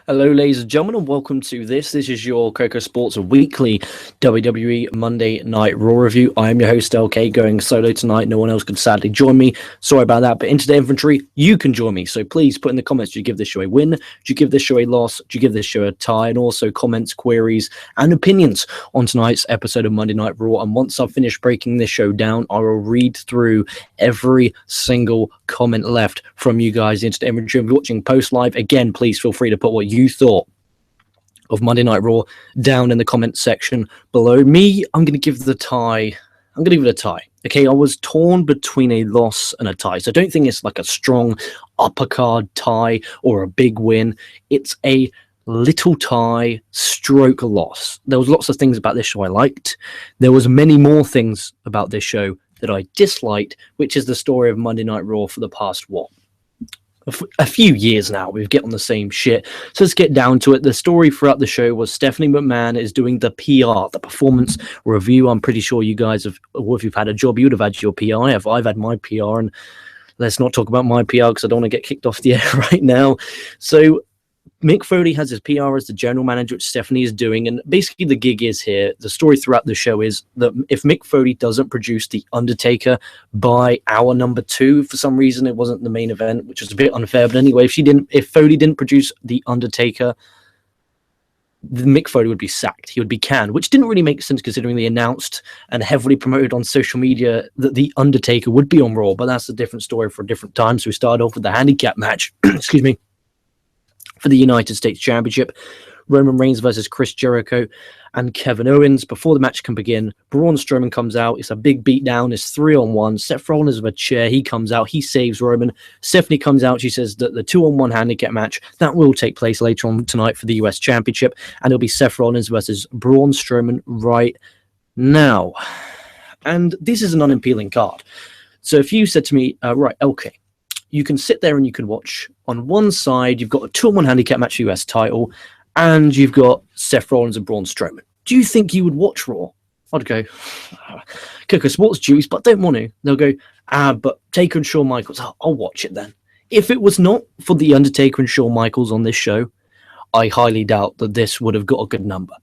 Hello, ladies and gentlemen, and welcome to this. This is your KocoSports Weekly WWE Monday Night Raw review. I am your host, LK, going solo tonight. No one else could sadly join me. Sorry about that, but into the infantry, you can join me. So please put in the comments, do you give this show a win? Do you give this show a loss? Do you give this show a tie? And also comments, queries, and opinions on tonight's episode of Monday Night Raw. And once I've finished breaking this show down, I will read through every single comment left from you guys into the infantry. If you're watching post live, again, please feel free to put what you thought of Monday Night Raw down in the comment section below. Me, I'm going to give the tie. I'm going to give it a tie. Okay, I was torn between a loss and a tie. So I don't think it's like a strong upper card tie or a big win. It's a little tie stroke loss. There was lots of things about this show I liked. There was many more things about this show that I disliked, which is the story of Monday Night Raw for the past, a few years now. We've get on the same shit. So let's get down to it. The story throughout the show was Stephanie McMahon is doing the PR, the performance review. I'm pretty sure you guys have, or if you've had a job, you would have had your PR. I've had my PR, and let's not talk about my PR because I don't want to get kicked off the air right now. So Mick Foley has his PR as the general manager, which Stephanie is doing. And basically the gig is here. The story throughout the show is that if Mick Foley doesn't produce The Undertaker by hour number 2, for some reason, it wasn't the main event, which was a bit unfair. But anyway, if Foley didn't produce The Undertaker, Mick Foley would be sacked. He would be canned, which didn't really make sense considering they announced and heavily promoted on social media that The Undertaker would be on Raw. But that's a different story for a different time. So we started off with the handicap match. Excuse me. For the United States Championship, Roman Reigns versus Chris Jericho and Kevin Owens. Before the match can begin, Braun Strowman comes out. It's a big beatdown. It's 3-on-1. Seth Rollins with a chair. He comes out. He saves Roman. Stephanie comes out. She says that the 2-on-1 handicap match, that will take place later on tonight for the US Championship. And it'll be Seth Rollins versus Braun Strowman right now. And this is an unappealing card. So if you said to me, right, okay, you can sit there and you can watch. On one side, you've got a 2-on-1 handicap match US title, and you've got Seth Rollins and Braun Strowman. Do you think you would watch Raw? I'd go, KocoSports juice, but don't want to. They'll go, but Taker and Shawn Michaels. I'll watch it then. If it was not for the Undertaker and Shawn Michaels on this show, I highly doubt that this would have got a good number,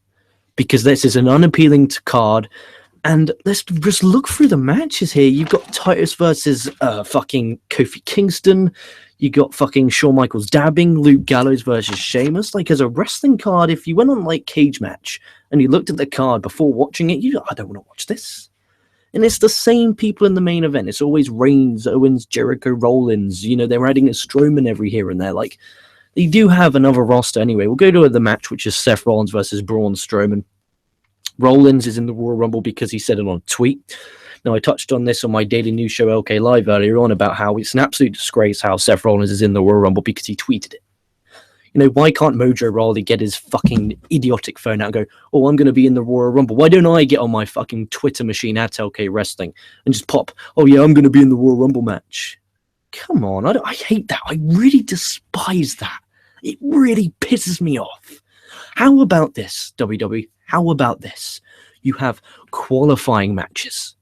because this is an unappealing card. And let's just look through the matches here. You've got Titus versus fucking Kofi Kingston. You got fucking Shawn Michaels dabbing, Luke Gallows versus Sheamus. Like, as a wrestling card, if you went on like Cage Match and you looked at the card before watching it, you go, I don't want to watch this. And it's the same people in the main event. It's always Reigns, Owens, Jericho, Rollins. You know, they're adding a Strowman every here and there. Like, they do have another roster anyway. We'll go to the match, which is Seth Rollins versus Braun Strowman. Rollins is in the Royal Rumble because he said it on a tweet. Now, I touched on this on my daily news show, LK Live, earlier on about how it's an absolute disgrace how Seth Rollins is in the Royal Rumble because he tweeted it. You know, why can't Mojo Rawley get his fucking idiotic phone out and go, oh, I'm going to be in the Royal Rumble? Why don't I get on my fucking Twitter machine at LK Wrestling and just pop, oh, yeah, I'm going to be in the Royal Rumble match? Come on, I hate that. I really despise that. It really pisses me off. How about this, WWE? How about this? You have qualifying matches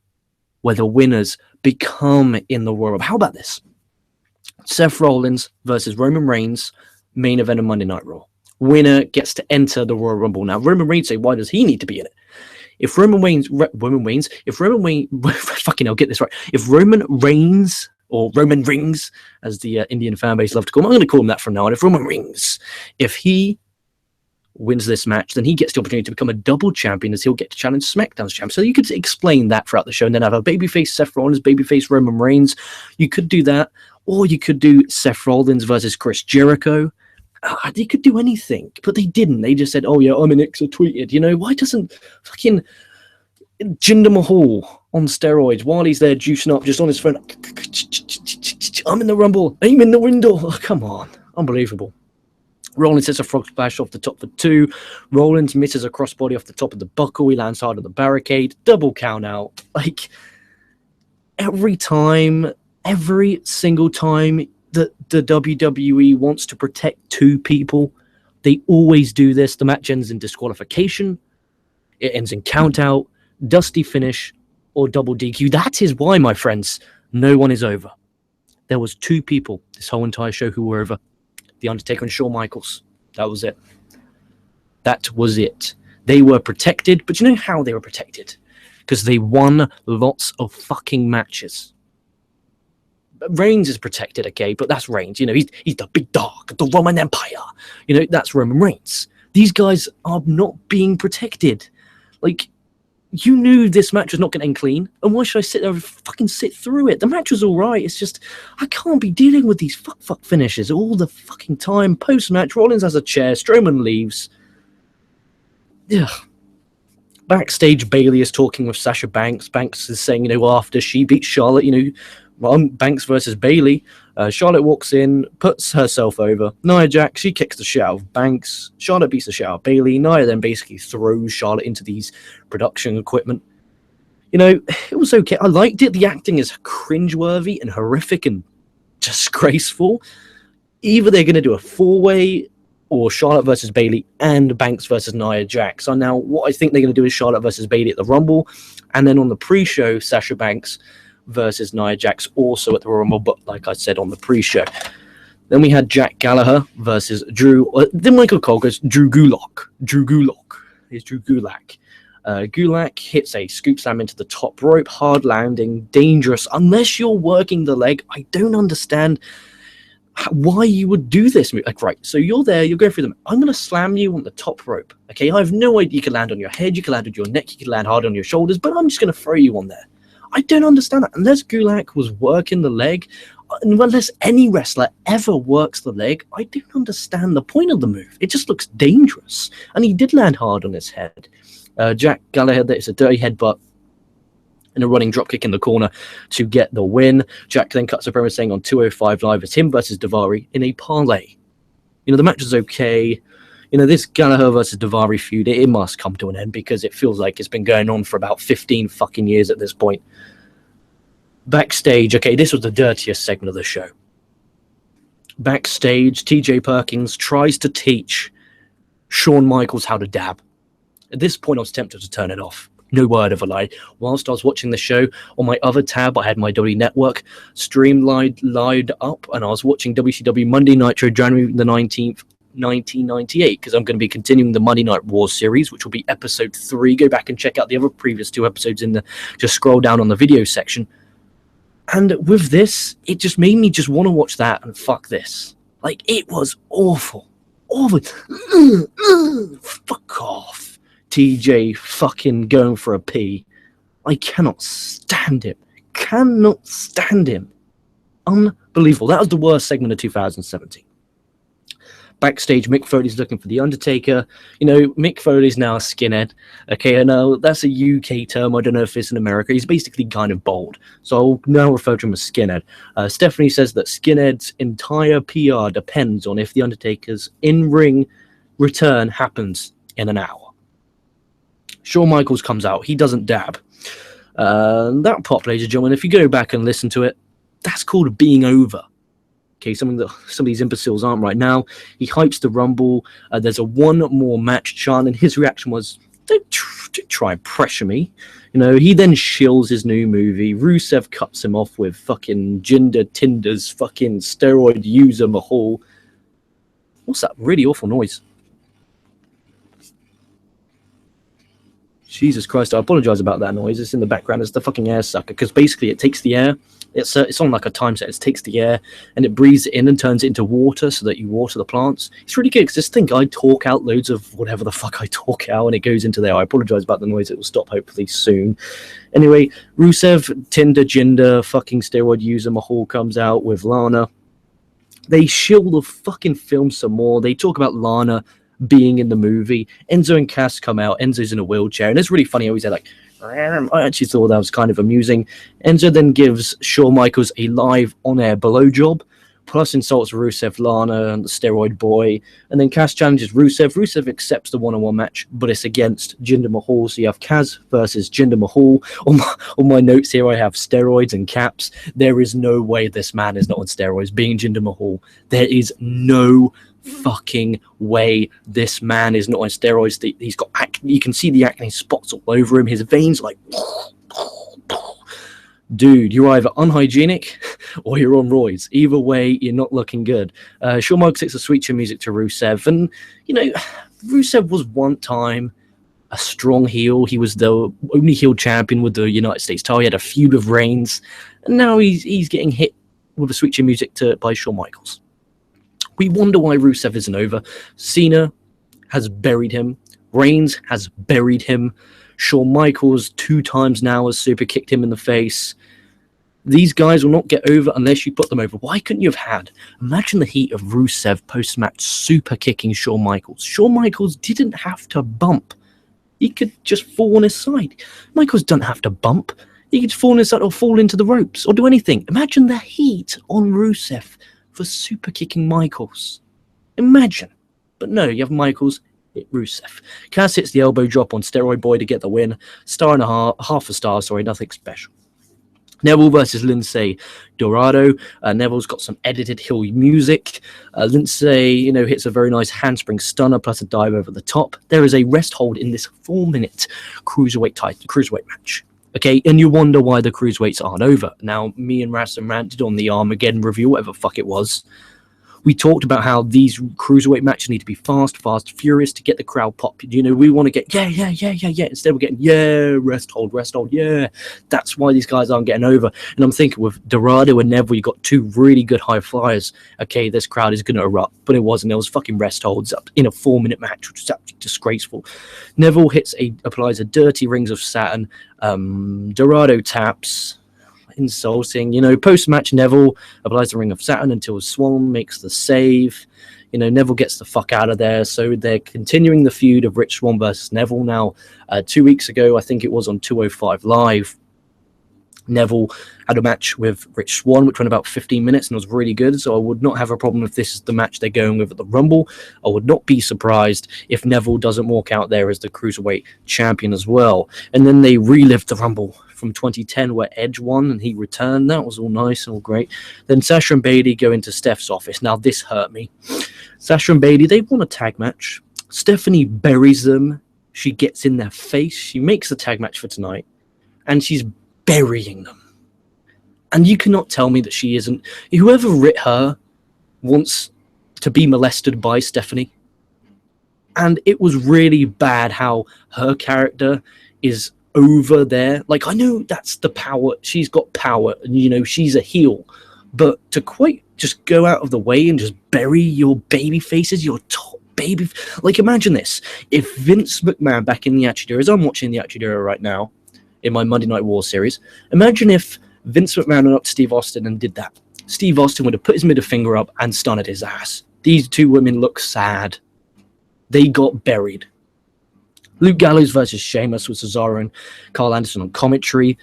where the winners become in the Royal Rumble. How about this? Seth Rollins versus Roman Reigns, main event of Monday Night Raw. Winner gets to enter the Royal Rumble. Now, Roman Reigns say, why does he need to be in it? If Roman Reigns, fucking I'll get this right. If Roman Reigns, or Roman Rings, as the Indian fan base love to call him, I'm going to call him that from now on. If Roman Reigns, if he wins this match, then he gets the opportunity to become a double champion, as he'll get to challenge SmackDown's champion. So you could explain that throughout the show and then have a babyface Seth Rollins, babyface Roman Reigns. You could do that, or you could do Seth Rollins versus Chris Jericho. They could do anything, but they didn't. They just said, oh yeah, I'm an X, I tweeted. You know, why doesn't fucking Jinder Mahal on steroids while he's there juicing up just on his phone? I'm in the Rumble, aim in the window. Oh, come on, unbelievable. Rollins hits a frog splash off the top for 2. Rollins misses a crossbody off the top of the buckle. He lands hard on the barricade. Double count out. Like, every single time that the WWE wants to protect 2 people, they always do this. The match ends in disqualification. It ends in count out, dusty finish, or double DQ. That is why, my friends, no one is over. There was 2 people this whole entire show who were over. The Undertaker and Shawn Michaels. That was it. That was it. They were protected, but you know how they were protected? Because they won lots of fucking matches. Reigns is protected, okay, but that's Reigns. You know, he's the big dog, the Roman Empire. You know, that's Roman Reigns. These guys are not being protected. Like, you knew this match was not going to end clean, and why should I sit there and fucking sit through it? The match was all right. It's just, I can't be dealing with these fuck finishes all the fucking time. Post-match, Rollins has a chair, Strowman leaves. Yeah. Backstage, Bayley is talking with Sasha Banks. Banks is saying, you know, after she beats Charlotte, you know, Banks versus Bayley. Charlotte walks in, puts herself over. Nia Jax, she kicks the shit out of Banks. Charlotte beats the shit out of Bayley. Nia then basically throws Charlotte into these production equipment. You know, it was okay. I liked it. The acting is cringeworthy and horrific and disgraceful. Either they're going to do a four-way or Charlotte versus Bayley and Banks versus Nia Jax. So now what I think they're going to do is Charlotte versus Bayley at the Rumble. And then on the pre-show, Sasha Banks versus Nia Jax also at the Rumble, but like I said, on the pre-show. Then we had Jack Gallagher versus Drew. Then Michael Cole goes Drew Gulak. Drew Gulak is Drew Gulak. Gulak hits a scoop slam into the top rope, hard landing, dangerous. Unless you're working the leg, I don't understand why you would do this. Like, right, so you're there, you're going through them. I'm going to slam you on the top rope. Okay, I have no idea. You can land on your head, you can land on your neck, you can land hard on your shoulders, but I'm just going to throw you on there. I don't understand that. Unless Gulak was working the leg, unless any wrestler ever works the leg, I don't understand the point of the move. It just looks dangerous. And he did land hard on his head. Jack Gallagher, it's a dirty headbutt and a running dropkick in the corner to get the win. Jack then cuts a promo saying on 205 Live it's him versus Daivari in a parlay. You know, the match is okay. You know, this Gallagher versus Daivari feud, it must come to an end because it feels like it's been going on for about 15 fucking years at this point. Backstage, okay, this was the dirtiest segment of the show. Backstage, TJ Perkins tries to teach Shawn Michaels how to dab. At this point, I was tempted to turn it off. No word of a lie. Whilst I was watching the show, on my other tab, I had my WWE Network stream live up, and I was watching WCW Monday Nitro, January the 19th, 1998, because I'm going to be continuing the Monday Night Raw series, which will be episode 3. Go back and check out the other previous 2 episodes in the, just scroll down on the video section. And with this, it just made me just want to watch that and fuck this. Like, it was awful. Awful. Fuck off. TJ fucking going for a pee. I cannot stand him. Cannot stand him. Unbelievable. That was the worst segment of 2017. Backstage, Mick Foley's looking for The Undertaker. You know, Mick Foley's now a skinhead. Okay, I know that's a UK term. I don't know if it's in America. He's basically kind of bald. So I'll now refer to him as skinhead. Stephanie says that skinhead's entire PR depends on if The Undertaker's in-ring return happens in an hour. Shawn Michaels comes out. He doesn't dab. That pop, ladies and gentlemen, if you go back and listen to it, that's called being over. Okay, something that some of these imbeciles aren't right now. He hypes the Rumble. There's a one more match chant, and his reaction was, don't try and pressure me. You know, he then shills his new movie. Rusev cuts him off with fucking Jinder Tinder's fucking steroid user Mahal. What's that really awful noise? Jesus Christ, I apologize about that noise. It's in the background. It's the fucking air sucker, because basically it takes the air. It's on like a time set. It takes the air and it breathes it in and turns it into water so that you water the plants. It's really good because this thing, I talk out loads of whatever the fuck I talk out and it goes into there. I apologize about the noise. It will stop hopefully soon. Anyway, Rusev, Tinder, Jinder, fucking steroid user Mahal comes out with Lana. They shill the fucking film some more. They talk about Lana being in the movie. Enzo and Cass come out. Enzo's in a wheelchair, and it's really funny how he's like, I actually thought that was kind of amusing. Enzo then gives Shawn Michaels a live on-air blowjob, plus insults Rusev, Lana, and the steroid boy, and then Cass challenges Rusev. Rusev accepts the one-on-one match, but it's against Jinder Mahal, so you have Cass versus Jinder Mahal. On my notes here, I have steroids and caps. There is no way this man is not on steroids, being Jinder Mahal. There is no fucking way this man is not on steroids. He's got acne. You can see the acne spots all over him. His veins like dude, you're either unhygienic or you're on roids. Either way, you're not looking good. Shawn Michaels takes a sweet chin music to Rusev. And, Rusev was one time a strong heel. He was the only heel champion with the United States title. He had a feud with Reigns. And now he's getting hit with a sweet chin music by Shawn Michaels. We wonder why Rusev isn't over. Cena has buried him. Reigns has buried him. Shawn Michaels 2 times now has super kicked him in the face. These guys will not get over unless you put them over. Why couldn't you have imagine the heat of Rusev post-match super kicking Shawn Michaels. Shawn Michaels didn't have to bump. He could just fall on his side. Michaels don't have to bump. He could fall on his side or fall into the ropes or do anything. Imagine the heat on Rusev for super kicking Michaels. Imagine. But no, you have Michaels hit Rusev. Cass hits the elbow drop on Steroid Boy to get the win. Star and a half a star, nothing special. Neville versus Lindsay Dorado. Neville's got some edited heel music. Lindsay, hits a very nice handspring stunner plus a dive over the top. There is a rest hold in this 4-minute cruiserweight match. Okay, and you wonder why the cruiserweights aren't over. Now, me and Raston ranted on the Armageddon review, whatever the fuck it was. We talked about how these cruiserweight matches need to be fast, furious to get the crowd pop. We want to get, yeah. Instead, we're getting, rest hold, yeah. That's why these guys aren't getting over. And I'm thinking with Dorado and Neville, you got 2 really good high flyers. Okay, this crowd is going to erupt. But it wasn't. There was fucking rest holds up in a 4-minute match, which is absolutely disgraceful. Neville applies a dirty Rings of Saturn. Dorado taps. Insulting. Post-match, Neville applies the Ring of Saturn until Swan makes the save. Neville gets the fuck out of there. So they're continuing the feud of Rich Swann versus Neville now. 2 weeks ago, I think it was on 205 Live, Neville had a match with Rich Swann, which went about 15 minutes and was really good. So I would not have a problem if this is the match they're going with at the Rumble. I would not be surprised if Neville doesn't walk out there as the Cruiserweight champion as well. And then they relived the Rumble from 2010 where Edge won and he returned. That was all nice and all great. Then Sasha and Bayley go into Steph's office. Now this hurt me. Sasha and Bayley, they won a tag match. Stephanie buries them. She gets in their face. She makes the tag match for tonight. And she's burying them. And you cannot tell me that she isn't. Whoever writ her wants to be molested by Stephanie. And it was really bad how her character is over there. Like, I know that's the power. She's got power and, she's a heel. But to quite just go out of the way and just bury your baby faces, your top baby. Like, imagine this. If Vince McMahon back in the Attitude Era, as I'm watching the Attitude Era right now, in my Monday Night War series, imagine if Vince McMahon went up to Steve Austin and did that. Steve Austin would have put his middle finger up and stunned his ass. These 2 women look sad. They got buried. Luke Gallows versus Sheamus with Cesaro and Carl Anderson on commentary.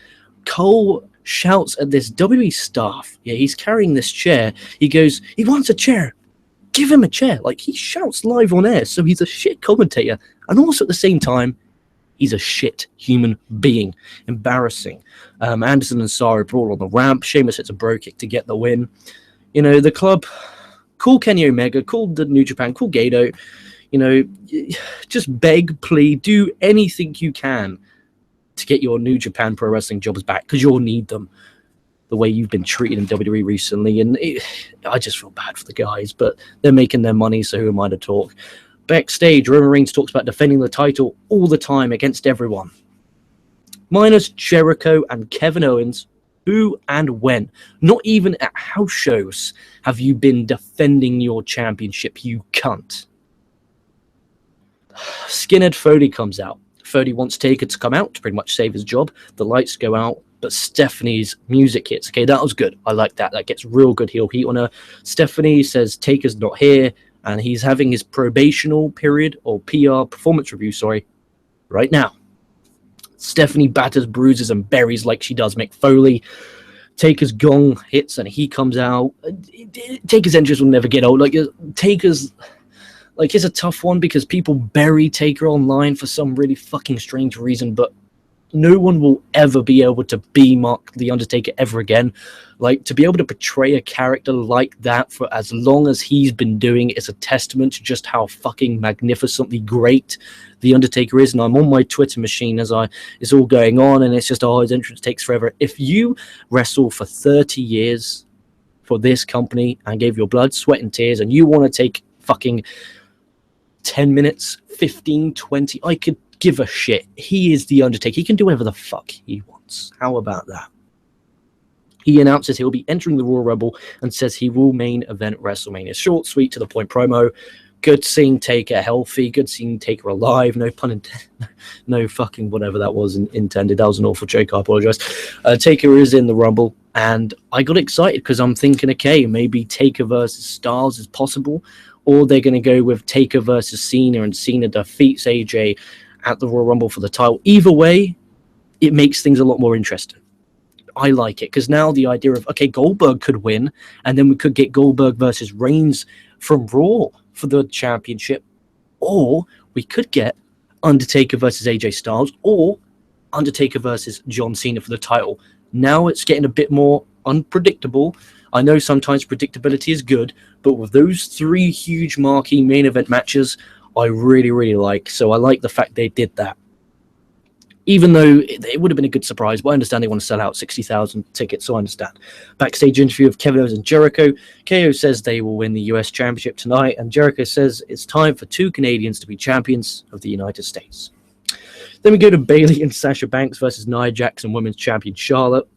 Cole shouts at this WWE staff. Yeah, he's carrying this chair. He goes, he wants a chair. Give him a chair. Like, he shouts live on air, so he's a shit commentator. And also at the same time, he's a shit human being. Embarrassing. Anderson and Cesaro brawl on the ramp. Sheamus hits a bro kick to get the win. The club, call Kenny Omega, call the New Japan, call Gato. Just beg, plead, do anything you can to get your New Japan Pro Wrestling jobs back, because you'll need them the way you've been treated in WWE recently. And I just feel bad for the guys, but they're making their money, so who am I to talk? Backstage, Roman Reigns talks about defending the title all the time against everyone. Minus Jericho and Kevin Owens. Who and when? Not even at house shows have you been defending your championship, you cunt. Skinhead Foley comes out. Foley wants Taker to come out to pretty much save his job. The lights go out, but Stephanie's music hits. Okay, that was good. I like that. That gets real good heel heat on her. Stephanie says Taker's not here, and he's having his probational period, or PR, performance review, right now. Stephanie batters, bruises, and buries like she does Mick Foley. Taker's gong hits, and he comes out. Taker's entrance will never get old. Taker's... it's a tough one because people bury Taker online for some really fucking strange reason, but No one will ever be able to be Mark the Undertaker ever again. Like, to be able to portray a character like that for as long as he's been doing is a testament to just how fucking magnificently great the Undertaker is. And I'm on my Twitter machine as it's all going on, and it's just, oh, his entrance takes forever. If you wrestle for 30 years for this company and gave your blood, sweat, and tears, and you want to take fucking 10 minutes, 15, 20, I could give a shit. He is the Undertaker. He can do whatever the fuck he wants. How about that? He announces he'll be entering the Royal Rumble and says he will main event WrestleMania. Short, sweet, to the point promo. Good seeing Taker healthy. Good seeing Taker alive. No pun intended. No fucking whatever that was intended. That was an awful joke. I apologize. Taker is in the Rumble, and I got excited because I'm thinking, okay, maybe Taker versus Styles is possible, or they're going to go with Taker versus Cena, and Cena defeats AJ at the Royal Rumble for the title. Either way, it makes things a lot more interesting. I like it, because now the idea of, okay, Goldberg could win, and then we could get Goldberg versus Reigns from Raw for the championship, or we could get Undertaker versus AJ Styles, or Undertaker versus John Cena for the title. Now it's getting a bit more unpredictable. I know sometimes predictability is good, but with those three huge marquee main event matches, I really, really like. So I like the fact they did that. Even though it would have been a good surprise, but I understand they want to sell out 60,000 tickets, so I understand. Backstage interview of Kevin Owens and Jericho. KO says they will win the US Championship tonight, and Jericho says it's time for two Canadians to be champions of the United States. Then we go to Bayley and Sasha Banks versus Nia Jax and Women's Champion Charlotte.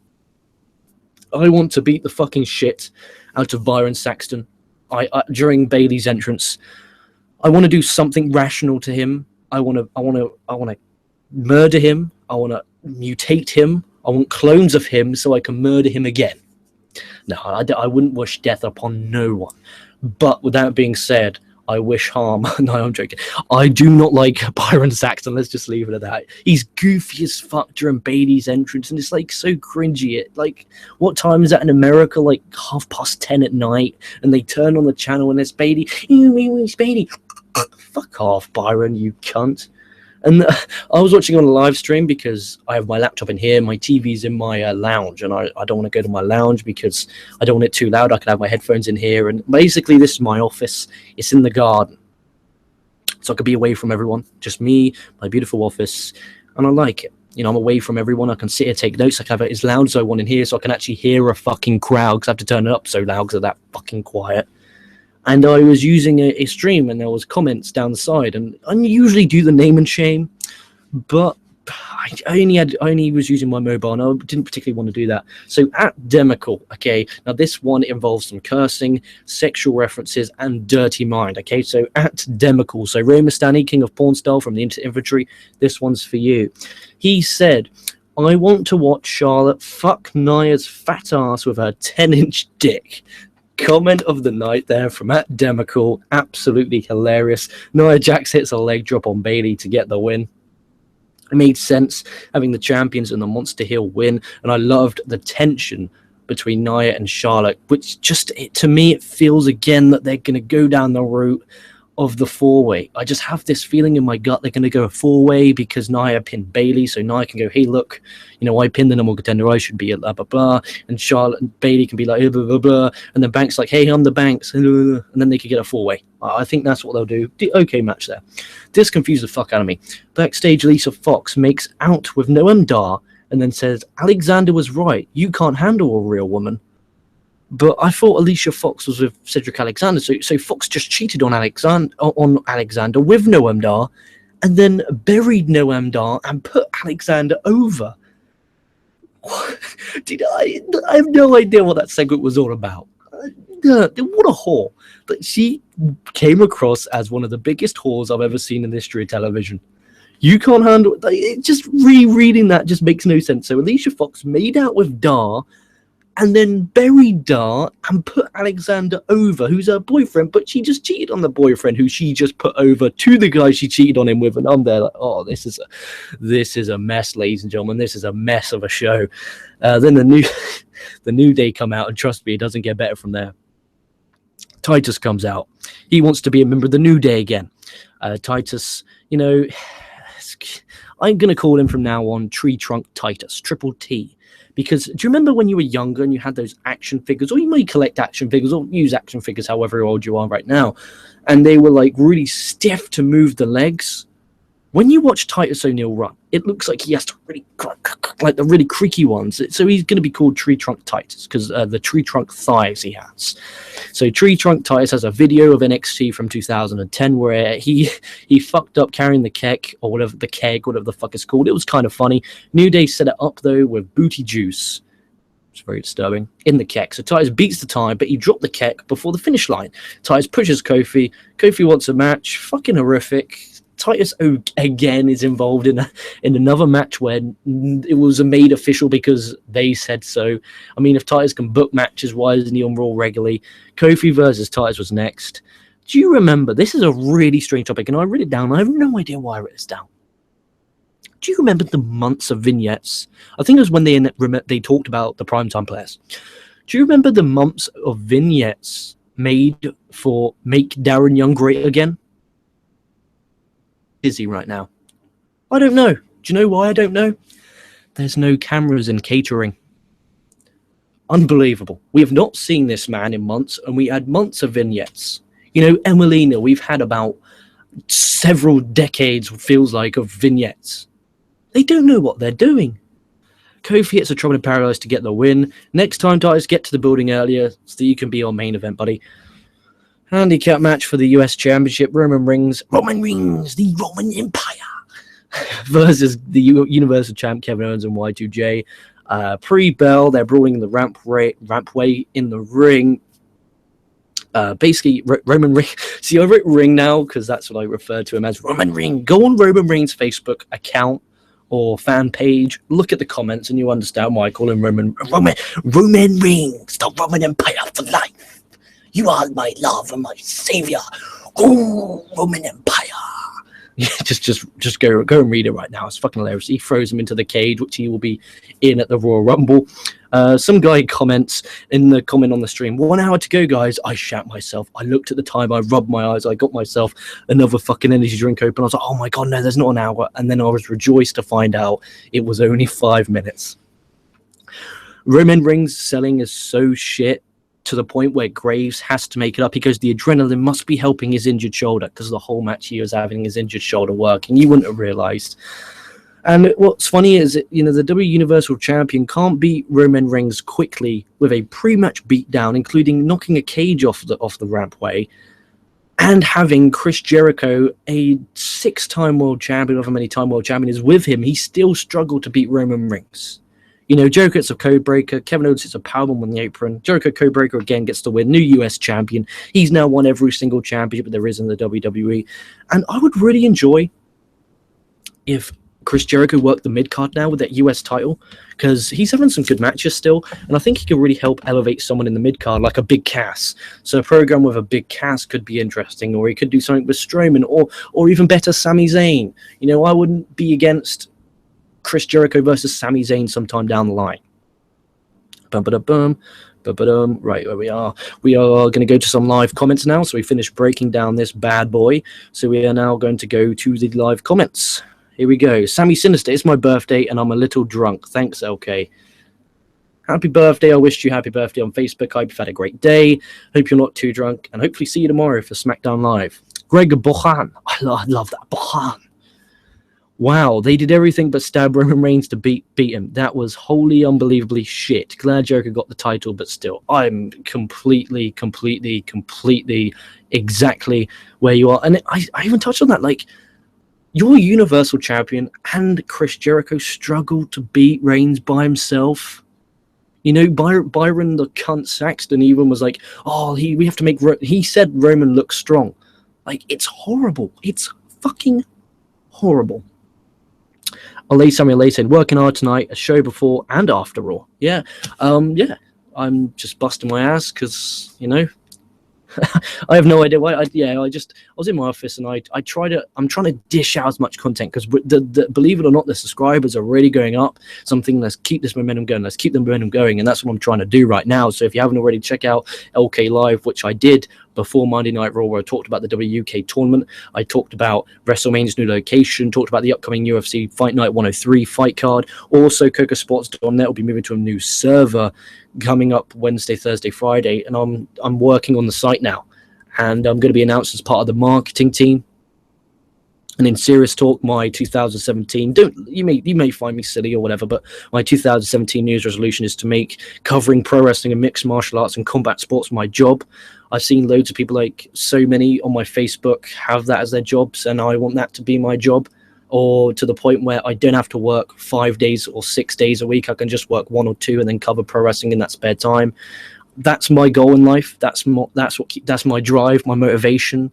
I want to beat the fucking shit out of Byron Saxton. During Bayley's entrance, I want to do something rational to him. I want to murder him. I want to mutate him. I want clones of him so I can murder him again. No, I wouldn't wish death upon no one. But with that being said, I wish harm. No, I'm joking. I do not like Byron Saxton. Let's just leave it at that. He's goofy as fuck during Bayley's entrance, and it's like so cringy. What time is that in America? Like 10:30 at night, and they turn on the channel and it's Bayley. It's Bayley. Fuck off, Byron, you cunt. And I was watching on a live stream because I have my laptop in here. My TV's in my lounge, and I don't want to go to my lounge because I don't want it too loud. I can have my headphones in here. And basically, this is my office. It's in the garden. So I could be away from everyone. Just me, my beautiful office. And I like it. You know, I'm away from everyone. I can sit here, take notes. I can have it as loud as I want in here so I can actually hear a fucking crowd because I have to turn it up so loud because of that fucking quiet. And I was using a stream, and there was comments down the side, and I usually do the name and shame, but I only was using my mobile, and I didn't particularly want to do that. So at Demical, okay, now this one involves some cursing, sexual references, and dirty mind, okay, so at Demical, so Ray Mustani, King of Porn Style from the Infantry, this one's for you. He said, I want to watch Charlotte fuck Nia's fat ass with her 10-inch dick. Comment of the night there from at Demical. Absolutely hilarious. Nia Jax hits a leg drop on Bayley to get the win. It made sense having the champions and the Monster Heel win, and I loved the tension between Nia and Charlotte, which just, to me, it feels again that they're going to go down the route of the four-way. I just have this feeling in my gut they're going to go a four-way because Nia pinned Bayley, so Nia can go, hey, look, you know, I pinned the number one contender, I should be at blah, blah, blah, and Charlotte and Bayley can be like, blah, blah, blah, and then Banks like, hey, I'm the Banks, and then they could get a four-way. I think that's what they'll do. Okay match there. This confused the fuck out of me. Backstage, Lisa Fox makes out with Noam Dar and then says, Alexander was right, you can't handle a real woman. But I thought Alicia Fox was with Cedric Alexander, so Fox just cheated on Alexander with Noam Dar, and then buried Noam Dar and put Alexander over. I have no idea what that segment was all about. What a whore! But she came across as one of the biggest whores I've ever seen in the history of television. You can't handle it. Just rereading that just makes no sense. So Alicia Fox made out with Dar, and then buried Dar and put Alexander over, who's her boyfriend, but she just cheated on the boyfriend who she just put over to the guy she cheated on him with, and I'm there like, oh, this is a mess, ladies and gentlemen. This is a mess of a show. Then the New Day come out, and trust me, it doesn't get better from there. Titus comes out. He wants to be a member of the New Day again. Titus, you know, I'm going to call him from now on Tree Trunk Titus, Triple T. Because do you remember when you were younger and you had those action figures, or you may collect action figures or use action figures however old you are right now, and they were like really stiff to move the legs? When you watch Titus O'Neil run, it looks like he has to really, like the really creaky ones. So he's going to be called Tree Trunk Titus because the tree trunk thighs he has. So Tree Trunk Titus has a video of NXT from 2010 where he fucked up carrying the keg or whatever the fuck it's called. It was kind of funny. New Day set it up though with booty juice. It's very disturbing. In the keg. So Titus beats the tie, but he dropped the keg before the finish line. Titus pushes Kofi. Kofi wants a match. Fucking horrific. Titus again is involved in another match where it was made official because they said so. I mean, if Titus can book matches, why isn't he on Raw regularly? Kofi versus Titus was next. Do you remember? This is a really strange topic, and I wrote it down. I have no idea why I wrote this down. Do you remember the months of vignettes? I think it was when they talked about the primetime players. Do you remember the months of vignettes made for Make Darren Young Great Again? Busy right now. I don't know. Do you know why I don't know? There's no cameras in catering. Unbelievable. We have not seen this man in months, and we had months of vignettes. You know, Emelina, we've had about several decades, feels like, of vignettes. They don't know what they're doing. Kofi hits a Trouble in Paradise to get the win. Next time, Titus, get to the building earlier so that you can be our main event, buddy. Handicap match for the US Championship. Roman Reigns, the Roman Empire, versus the Universal Champ Kevin Owens and Y2J. Pre-bell, they're brawling in the rampway in the ring. Basically, Roman Reigns. See, I wrote Ring now because that's what I refer to him as. Roman Reigns. Go on Roman Reigns' Facebook account or fan page. Look at the comments and you understand why I call him Roman Reigns, the Roman Empire for life. You are my love and my savior. Oh, Roman Empire. Yeah, just go and read it right now. It's fucking hilarious. He throws him into the cage, which he will be in at the Royal Rumble. Some guy comments in the comment on the stream, 1 hour to go, guys. I shat myself. I looked at the time. I rubbed my eyes. I got myself another fucking energy drink open. I was like, oh my God, no, there's not an hour. And then I was rejoiced to find out it was only 5 minutes. Roman Reigns selling is so shit, to the point where Graves has to make it up. He goes, the adrenaline must be helping his injured shoulder, because the whole match he was having his injured shoulder working. You wouldn't have realized. And what's funny is, you know, the W Universal Champion can't beat Roman Reigns quickly with a pre-match beatdown, including knocking a cage off the rampway, and having Chris Jericho, a 6-time world champion, however many time world champion, is with him. He still struggled to beat Roman Reigns. You know, Jericho gets a Codebreaker. Kevin Owens hits a powerbomb on the apron. Jericho Codebreaker again gets the win. New US champion. He's now won every single championship there is in the WWE. And I would really enjoy if Chris Jericho worked the mid-card now with that US title, because he's having some good matches still. And I think he could really help elevate someone in the mid-card, like a Big Cass. So a program with a Big Cass could be interesting. Or he could do something with Strowman. Or even better, Sami Zayn. You know, I wouldn't be against Chris Jericho versus Sami Zayn sometime down the line. Right, where we are going to go to some live comments now. So we finished breaking down this bad boy. So we are now going to go to the live comments. Here we go. Sammy Sinister, it's my birthday and I'm a little drunk. Thanks, LK. Happy birthday. I wished you happy birthday on Facebook. I hope you've had a great day. Hope you're not too drunk. And hopefully see you tomorrow for SmackDown Live. Greg Bohan. I love that. Bohan. Wow, they did everything but stab Roman Reigns to beat him. That was wholly unbelievably shit. Glad Jericho got the title, but still, I'm completely exactly where you are. And I even touched on that. Like, you're Universal Champion, and Chris Jericho struggled to beat Reigns by himself. You know, Byron the cunt Saxton even was like, oh, we have to make... He said Roman looks strong. Like, it's horrible. It's fucking horrible. Samuel said, working hard tonight, a show before and after Raw. Yeah. I'm just busting my ass because, you know, I have no idea why. I was in my office and I'm trying to dish out as much content because believe it or not, the subscribers are really going up. Something, let's keep this momentum going. Let's keep the momentum going. And that's what I'm trying to do right now. So if you haven't already, check out LK Live, which I did before Monday Night Raw, where I talked about the WUK tournament. I talked about WrestleMania's new location, talked about the upcoming UFC Fight Night 103 fight card. Also, KocoSports.net will be moving to a new server coming up Wednesday, Thursday, Friday, and I'm working on the site now, and I'm going to be announced as part of the marketing team. And in serious talk, my 2017, you may find me silly or whatever, but my 2017 news resolution is to make covering pro wrestling and mixed martial arts and combat sports my job. I've seen loads of people, like so many on my Facebook, have that as their jobs, and I want that to be my job, or to the point where I don't have to work 5 days or 6 days a week. I can just work 1 or 2 and then cover pro wrestling in that spare time. That's my goal in life. That's my drive, my motivation.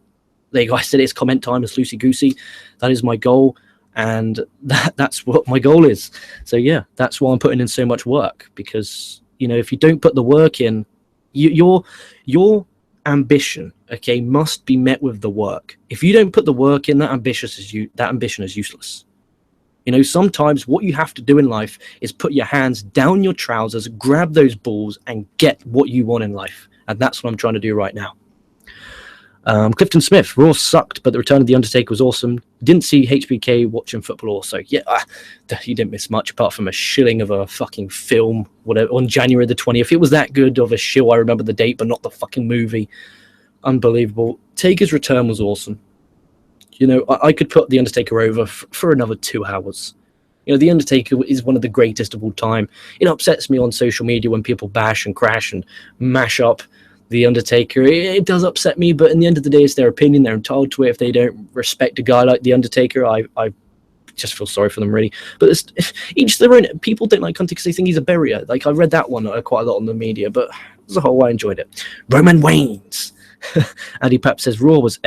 Like I said, it's comment time, it's loosey-goosey. That is my goal, and that's what my goal is. So yeah, that's why I'm putting in so much work, because, you know, if you don't put the work in, your ambition, okay, must be met with the work. If you don't put the work in, that ambition is useless. You know, sometimes what you have to do in life is put your hands down your trousers, grab those balls, and get what you want in life. And that's what I'm trying to do right now. Clifton Smith, Raw sucked, but the return of The Undertaker was awesome. Didn't see HBK watching football also. Yeah, you didn't miss much apart from a shilling of a fucking film whatever on January the 20th. It was that good of a shill. I remember the date, but not the fucking movie. Unbelievable. Taker's return was awesome. You know, I could put The Undertaker over for another 2 hours. You know, The Undertaker is one of the greatest of all time. It upsets me on social media when people bash and crash and mash up The Undertaker. It does upset me, but in the end of the day, it's their opinion. They're entitled to it. If they don't respect a guy like The Undertaker, I just feel sorry for them, really. But it's each their own. People don't like Hunter because they think he's a barrier. Like, I read that one quite a lot on the media, but as a whole, I enjoyed it. Roman Reigns. Andy Pap says Raw was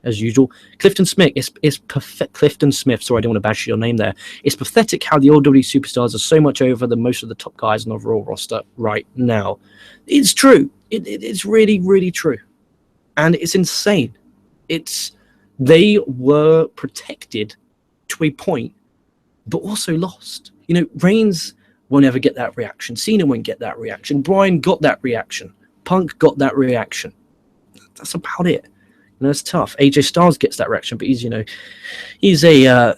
as usual. Clifton Smith is perfect. Clifton Smith. Sorry, I don't want to bash your name there. It's pathetic how the old WWE superstars are so much over than most of the top guys on the Raw roster right now. It's true. It's really, really true, and it's insane. They were protected to a point, but also lost. You know, Reigns will never get that reaction. Cena won't get that reaction. Bryan got that reaction. Punk got that reaction. That's about it. You know, it's tough. AJ Styles gets that reaction, but he's a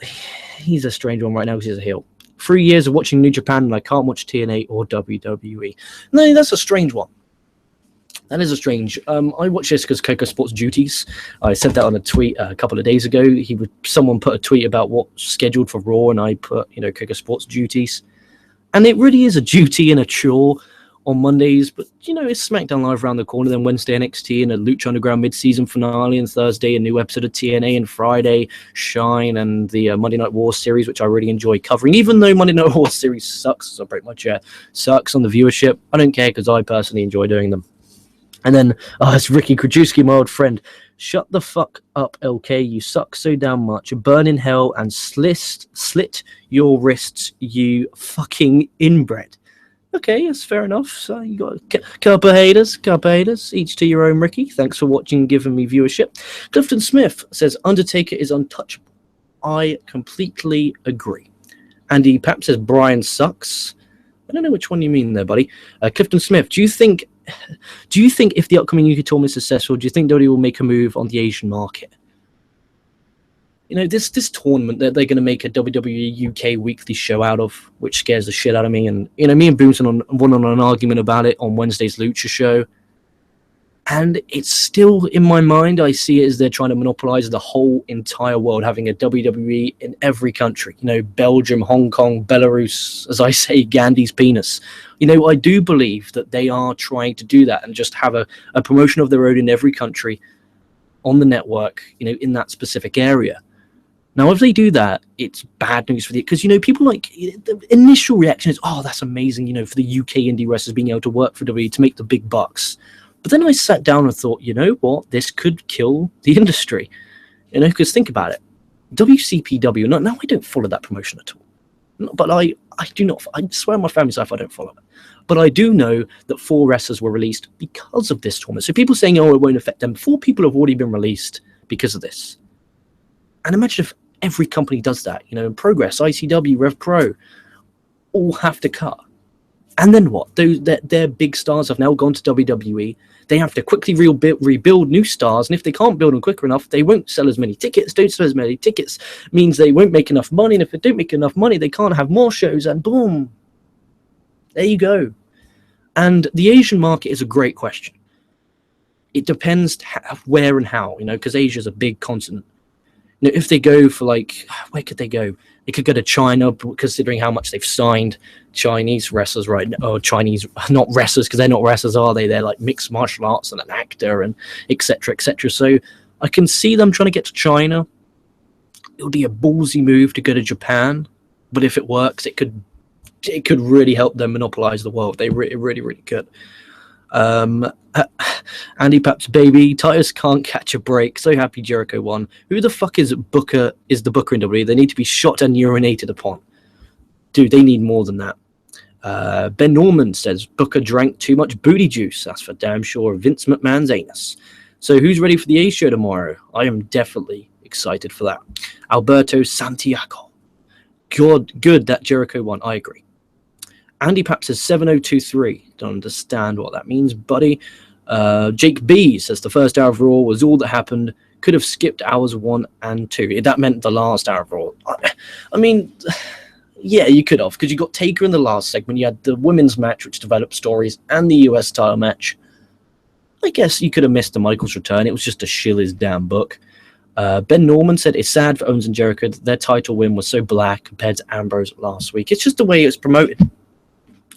strange one right now because he's a heel. 3 years of watching New Japan, and I can't watch TNA or WWE. No, that's a strange one. That is a strange. I watch this because KocoSports duties. I sent that on a tweet a couple of days ago. Someone put a tweet about what's scheduled for Raw, and I put, you know, KocoSports duties, and it really is a duty and a chore on Mondays. But you know, it's SmackDown Live around the corner, then Wednesday NXT and a Lucha Underground mid-season finale, and Thursday a new episode of TNA, and Friday Shine and the Monday Night War series, which I really enjoy covering. Even though Monday Night War series sucks, so I break my chair, sucks on the viewership, I don't care because I personally enjoy doing them. And then, it's Ricky Krajewski, my old friend. Shut the fuck up, LK. You suck so damn much. Burn in hell and slit your wrists, you fucking inbred. Okay, that's fair enough. So you got a couple of haters. Each to your own, Ricky. Thanks for watching and giving me viewership. Clifton Smith says, Undertaker is untouchable. I completely agree. Andy Pap says, Bryan sucks. I don't know which one you mean there, buddy. Clifton Smith, do you think if the upcoming UK tournament is successful, do you think WWE will make a move on the Asian market? You know, this tournament that they're going to make a WWE UK weekly show out of, which scares the shit out of me. And, you know, me and Boomson won on an argument about it on Wednesday's Lucha show. And it's still in my mind. I see it as they're trying to monopolize the whole entire world, having a WWE in every country. You know, Belgium, Hong Kong, Belarus, as I say, Gandhi's penis. You know, I do believe that they are trying to do that and just have a promotion of their own in every country on the network, you know, in that specific area. Now, if they do that, it's bad news for the... Because, you know, people like... The initial reaction is, oh, that's amazing, you know, for the UK indie wrestlers being able to work for WWE to make the big bucks. But then I sat down and thought, you know what? This could kill the industry. You know, because think about it. WCPW, now I don't follow that promotion at all. But I do not... I swear on my family's life I don't follow it. But I do know that 4 wrestlers were released because of this tournament. So people saying, oh, it won't affect them. 4 people have already been released because of this. And imagine if every company does that. You know, Progress, ICW, Rev Pro, all have to cut. And then what? Their big stars have now gone to WWE. They have to quickly rebuild new stars, and if they can't build them quicker enough, they won't sell as many tickets. Don't sell as many tickets means they won't make enough money, and if they don't make enough money, they can't have more shows, and boom, there you go. And the Asian market is a great question. It depends where and how, because Asia's a big continent. If they go for where could they go? They could go to China, considering how much they've signed Chinese wrestlers right now. Or Chinese, not wrestlers, because they're not wrestlers, are they? They're like mixed martial arts and an actor and etc. etc. So I can see them trying to get to China. It would be a ballsy move to go to Japan, but if it works, it could really help them monopolize the world. They really could. Andy Pap's baby, Titus can't catch a break. So happy Jericho won. Who the fuck is the booker in WWE? They need to be shot and urinated upon. Dude, they need more than that. Ben Norman says Booker drank too much booty juice. That's for damn sure. Vince McMahon's anus. So who's ready for the A show tomorrow? I am definitely excited for that. Alberto Santiago. Good that Jericho won. I agree. Andy Pap says 7023. Don't understand what that means, buddy. Jake B says the first hour of Raw was all that happened. Could have skipped hours 1 and 2. That meant the last hour of Raw. I mean, yeah, you could have, because you got Taker in the last segment. You had the women's match, which developed stories, and the US title match. I guess you could have missed the Michaels return. It was just to shill his damn book. Ben Norman said it's sad for Owens and Jericho that their title win was so black compared to Ambrose last week. It's just the way it's promoted.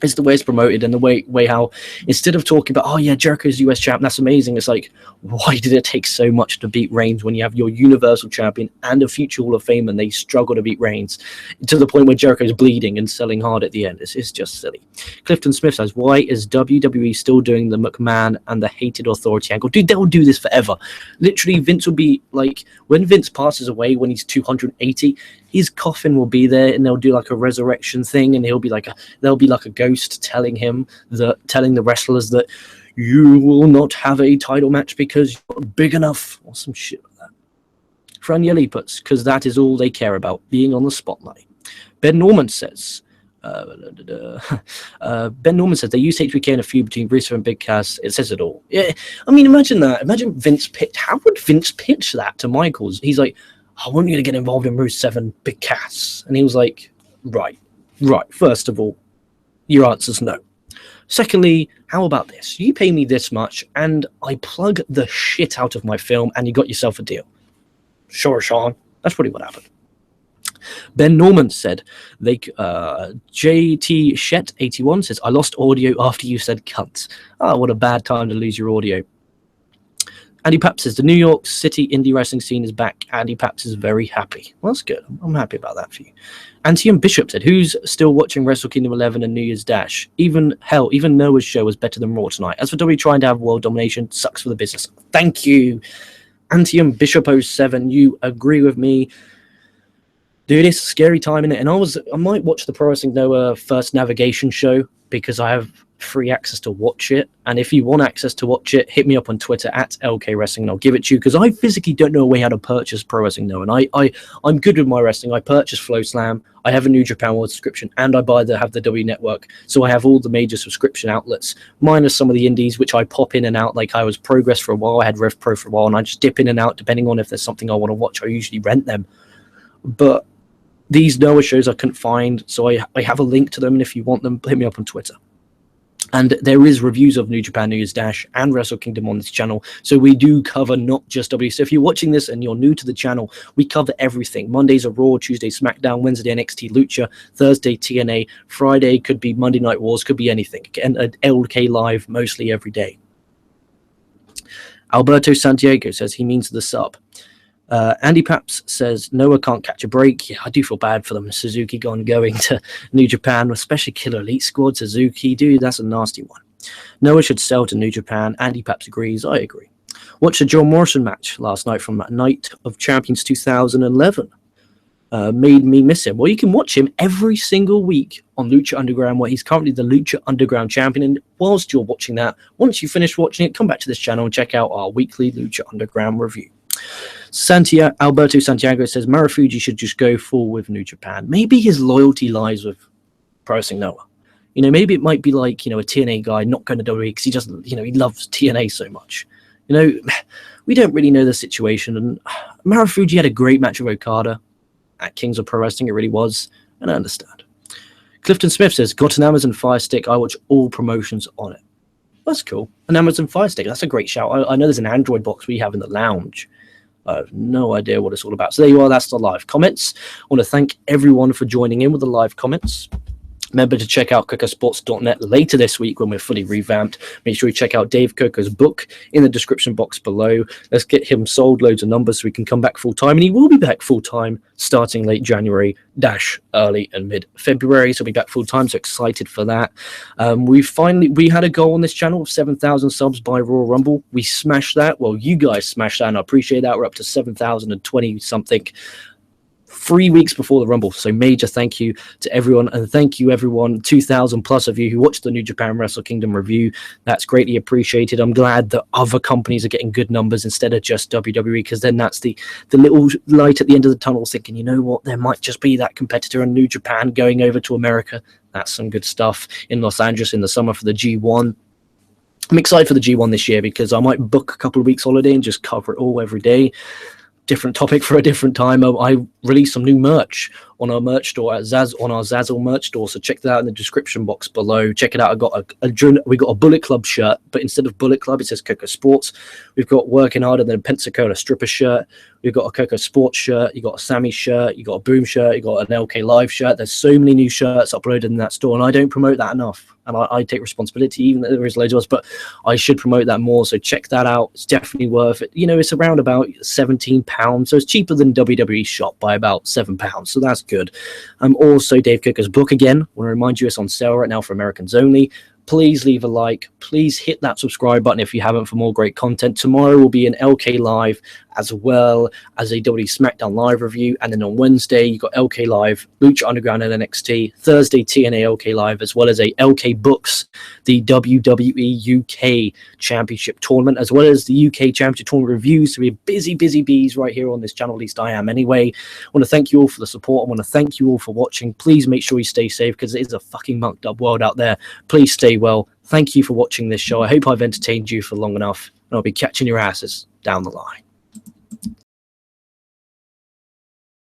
It's the way it's promoted, and the way how, instead of talking about, oh yeah, Jericho's US champ, that's amazing, it's like, why did it take so much to beat Reigns when you have your Universal champion and a future Hall of Fame, and they struggle to beat Reigns to the point where Jericho's bleeding and selling hard at the end? It's just silly. Clifton Smith says, why is WWE still doing the McMahon and the hated authority angle? Dude, they'll do this forever. Literally, Vince will be like, when Vince passes away when he's 280, his coffin will be there, and they'll do like a resurrection thing, and there'll be like a ghost telling the wrestlers that you will not have a title match because you're not big enough, or some shit like that. Fran Yeli puts, because that is all they care about, being on the spotlight. Ben Norman says, Ben Norman says they use HBK in a feud between Rusev and Big Cass. It says it all. Yeah, I mean, imagine that. Imagine Vince pitch. How would Vince pitch that to Michaels? He's like, I want you to get involved in Rusev and Big Cass. And he was like, right. First of all, your answer's no. Secondly, how about this? You pay me this much, and I plug the shit out of my film, and you got yourself a deal. Sure, Shawn. That's probably what happened. Ben Norman said, JT Shet 81 says, I lost audio after you said cunt. Oh, what a bad time to lose your audio. Andy Paps says, the New York City indie wrestling scene is back. Andy Paps is very happy. Well, that's good. I'm happy about that for you. Antium Bishop said, who's still watching Wrestle Kingdom 11 and New Year's Dash? Even Noah's show was better than Raw tonight. As for WWE trying to have world domination, sucks for the business. Thank you. Antium Bishop 07, you agree with me. Dude, it's a scary time, innit? And I might watch the Pro Wrestling Noah first navigation show, because I have free access to watch it. And if you want access to watch it, hit me up on Twitter at LK Wrestling, and I'll give it to you, because I physically don't know a way how to purchase Pro Wrestling Noah. And I'm good with my wrestling. I purchase Flow Slam, I have a New Japan World subscription, and I have the W Network. So I have all the major subscription outlets, minus some of the indies, which I pop in and out. Like I was Progress for a while, I had Rev Pro for a while, and I just dip in and out depending on if there's something I want to watch. I usually rent them. But these Noah shows I couldn't find, so I have a link to them, and if you want them, hit me up on Twitter. And there is reviews of New Japan New Year's Dash and Wrestle Kingdom on this channel, so we do cover not just W. So if you're watching this and you're new to the channel, we cover everything. Mondays are Raw, Tuesday SmackDown, Wednesday NXT Lucha, Thursday TNA, Friday could be Monday Night Wars, could be anything. And LK Live mostly every day. Alberto Santiago says he means the sub. Andy Paps says Noah can't catch a break. Yeah, I do feel bad for them. Suzuki going to New Japan, especially Killer Elite Squad. Suzuki, dude, that's a nasty one. Noah should sell to New Japan. Andy Paps agrees. I agree. Watched the John Morrison match last night from Night of Champions 2011. Made me miss him. Well, you can watch him every single week on Lucha Underground, where he's currently the Lucha Underground champion. And whilst you're watching that, once you finish watching it, come back to this channel and check out our weekly Lucha Underground review. Alberto Santiago says Marufuji should just go full with New Japan. Maybe his loyalty lies with Pro Wrestling Noah. You know, maybe it might be like, you know, a TNA guy not going to WWE because he doesn't, you know, he loves TNA so much. You know, we don't really know the situation. And Marufuji had a great match with Okada at Kings of Pro Wrestling. It really was. And I understand. Clifton Smith says, got an Amazon Fire Stick. I watch all promotions on it. That's cool. An Amazon Fire Stick. That's a great shout. I know there's an Android box we have in the lounge. I have no idea what it's all about. So there you are. That's the live comments. I want to thank everyone for joining in with the live comments. Remember to check out KocoSports.net later this week when we're fully revamped. Make sure you check out Dave Koco's book in the description box below. Let's get him sold loads of numbers so he can come back full-time. And he will be back full-time starting late January - early and mid-February. So he'll be back full-time. So excited for that. We had a goal on this channel of 7,000 subs by Royal Rumble. We smashed that. Well, you guys smashed that, and I appreciate that. We're up to 7,020-something. 3 weeks before the Rumble. So major thank you to everyone, and thank you everyone, 2,000 plus of you who watched the New Japan Wrestle Kingdom review. That's greatly appreciated. I'm glad that other companies are getting good numbers instead of just WWE, because then that's the little light at the end of the tunnel, thinking, you know what, there might just be that competitor in New Japan going over to America. That's some good stuff in Los Angeles in the summer for the G1. I'm excited for the G1 this year because I might book a couple of weeks holiday and just cover it all every day. Different topic for a different time. I released some new merch on our merch store at on our Zazzle merch store, so check that out in the description box below. Check it out. We got a Bullet Club shirt, but instead of Bullet Club, it says Koco Sports. We've got Working Hard and then a Pensacola stripper shirt. We've got a Koco Sports shirt. You got a Sammy shirt. You got a Boom shirt. You got an LK Live shirt. There's so many new shirts uploaded in that store, and I don't promote that enough. And I take responsibility, even though there is loads of us, but I should promote that more. So check that out. It's definitely worth it. You know, it's around about £17, so it's cheaper than WWE shop by about £7. So that's good. Also, Dave Koco's book again. I want to remind you, it's on sale right now for Americans only. Please leave a like. Please hit that subscribe button if you haven't for more great content. Tomorrow will be an LK Live as well as a WWE SmackDown Live review. And then on Wednesday, you've got LK Live, Lucha Underground and NXT. Thursday, TNA LK Live, as well as a LK Books, the WWE UK Championship Tournament, as well as the UK Championship Tournament reviews. So we're busy bees right here on this channel. At least I am anyway. I want to thank you all for the support. I want to thank you all for watching. Please make sure you stay safe because it is a fucking mucked up world out there. Please stay well. Thank you for watching this show. I hope I've entertained you for long enough, and I'll be catching your asses down the line.